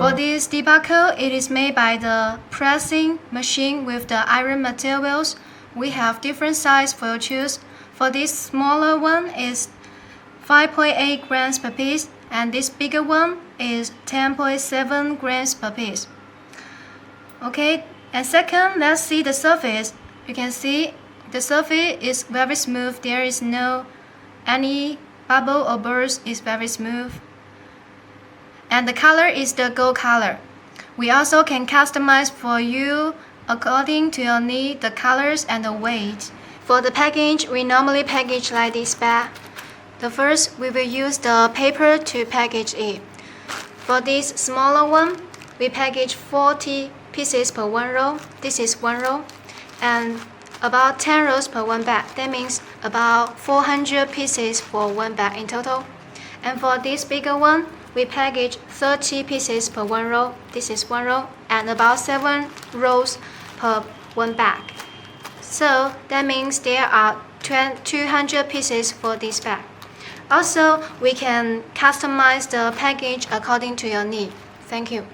For this debacle, it is made by the pressing machine with the iron materials. We have different size for you choose. For this smaller one is 5.8 grams per piece, and this bigger one is 10.7 grams per piece. Okay, and second, let's see the surface. You can see the surface is very smooth. There is no any bubble or burst. It's very smooth. And the color is the gold color. We also can customize for you according to your need the colors and the weight. For the package, we normally package like this bag. The first, we will use the paper to package it. For this smaller one, we package 40 pieces per one roll. This is one roll, and about 10 rolls per one bag. That means about 400 pieces for one bag in total. And for this bigger one, we package 30 pieces per one roll. This is one roll, and about 7 rolls per one bag. So that means there are 200 pieces for this bag. Also, we can customize the package according to your need. Thank you.